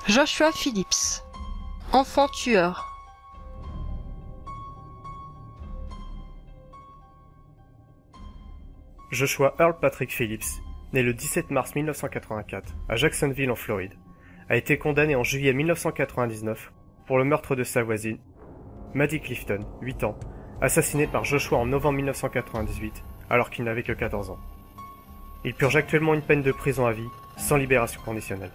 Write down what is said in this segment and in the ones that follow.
Joshua Phillips, enfant tueur. Joshua Earl Patrick Phillips, né le 17 mars 1984 à Jacksonville en Floride, a été condamné en juillet 1999 pour le meurtre de sa voisine, Maddie Clifton, 8 ans, assassinée par Joshua en novembre 1998 alors qu'il n'avait que 14 ans. Il purge actuellement une peine de prison à vie, sans libération conditionnelle.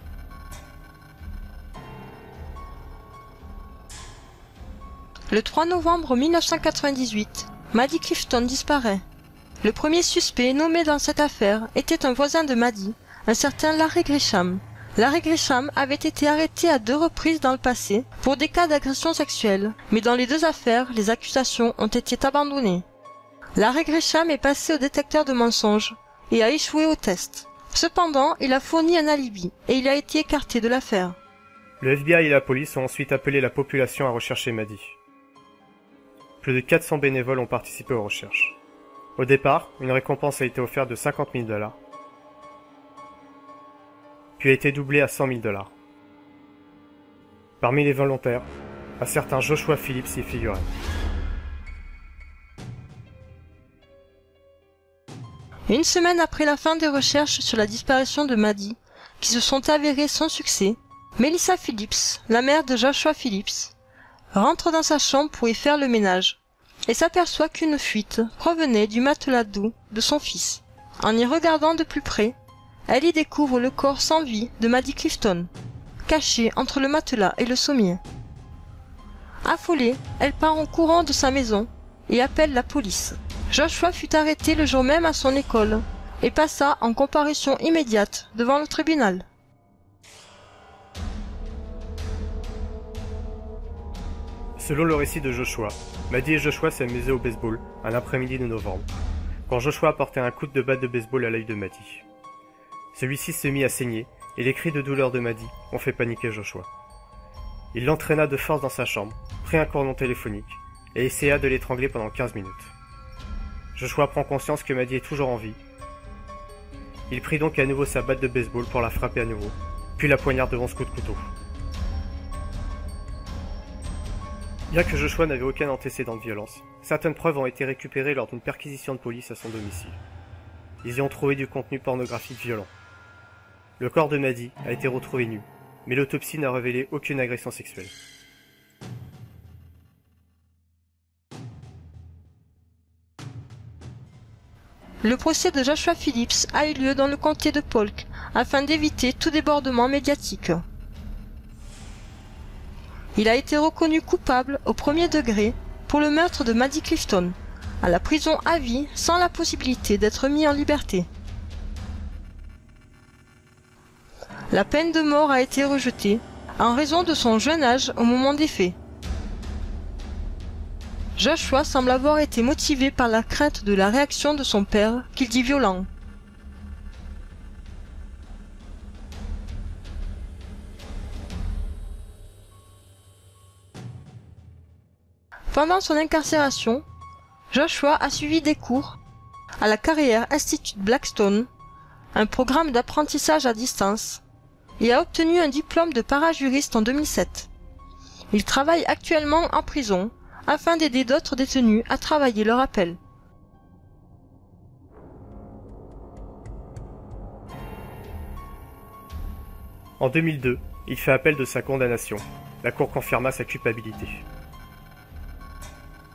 Le 3 novembre 1998, Maddie Clifton disparaît. Le premier suspect nommé dans cette affaire était un voisin de Maddie, un certain Larry Grisham. Larry Grisham avait été arrêté à 2 reprises dans le passé pour des cas d'agression sexuelle, mais dans les 2 affaires, les accusations ont été abandonnées. Larry Grisham est passé au détecteur de mensonges et a échoué au test. Cependant, il a fourni un alibi et il a été écarté de l'affaire. Le FBI et la police ont ensuite appelé la population à rechercher Maddie. Plus de 400 bénévoles ont participé aux recherches. Au départ, une récompense a été offerte de 50 000 $, puis a été doublée à 100 000 $. Parmi les volontaires, un certain Joshua Phillips y figurait. Une semaine après la fin des recherches sur la disparition de Maddie, qui se sont avérées sans succès, Melissa Phillips, la mère de Joshua Phillips, rentre dans sa chambre pour y faire le ménage et s'aperçoit qu'une fuite provenait du matelas doux de son fils. En y regardant de plus près, elle y découvre le corps sans vie de Maddie Clifton, caché entre le matelas et le sommier. Affolée, elle part en courant de sa maison et appelle la police. Joshua fut arrêté le jour même à son école et passa en comparution immédiate devant le tribunal. Selon le récit de Joshua, Maddie et Joshua s'amusaient au baseball un après-midi de novembre, quand Joshua apportait un coup de batte de baseball à l'œil de Maddie. Celui-ci se mit à saigner et les cris de douleur de Maddie ont fait paniquer Joshua. Il l'entraîna de force dans sa chambre, prit un cordon téléphonique et essaya de l'étrangler pendant 15 minutes. Joshua prend conscience que Maddie est toujours en vie. Il prit donc à nouveau sa batte de baseball pour la frapper à nouveau, puis la poignarde de 11 coups de couteau. Bien que Joshua n'avait aucun antécédent de violence, certaines preuves ont été récupérées lors d'une perquisition de police à son domicile. Ils y ont trouvé du contenu pornographique violent. Le corps de Maddie a été retrouvé nu, mais l'autopsie n'a révélé aucune agression sexuelle. Le procès de Joshua Phillips a eu lieu dans le comté de Polk afin d'éviter tout débordement médiatique. Il a été reconnu coupable au 1er degré pour le meurtre de Maddie Clifton, à la prison à vie sans la possibilité d'être mis en liberté. La peine de mort a été rejetée en raison de son jeune âge au moment des faits. Joshua semble avoir été motivé par la crainte de la réaction de son père, qu'il dit violent. Pendant son incarcération, Joshua a suivi des cours à la Career Institute Blackstone, un programme d'apprentissage à distance, et a obtenu un diplôme de parajuriste en 2007. Il travaille actuellement en prison afin d'aider d'autres détenus à travailler leur appel. En 2002, il fait appel de sa condamnation. La cour confirma sa culpabilité.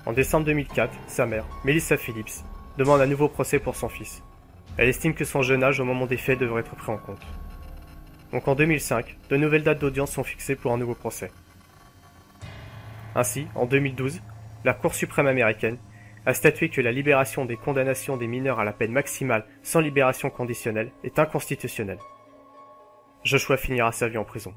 En décembre 2004, sa mère, Melissa Phillips, demande un nouveau procès pour son fils. Elle estime que son jeune âge au moment des faits devrait être pris en compte. Donc en 2005, de nouvelles dates d'audience sont fixées pour un nouveau procès. Ainsi, en 2012, la Cour suprême américaine a statué que la libération des condamnations des mineurs à la peine maximale sans libération conditionnelle est inconstitutionnelle. Joshua finira sa vie en prison.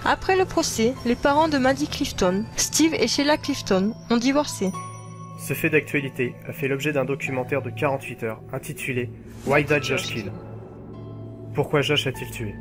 Après le procès, les parents de Maddie Clifton, Steve et Sheila Clifton, ont divorcé. Ce fait d'actualité a fait l'objet d'un documentaire de 48 heures intitulé Why Did Josh Kill? Pourquoi Josh a-t-il tué?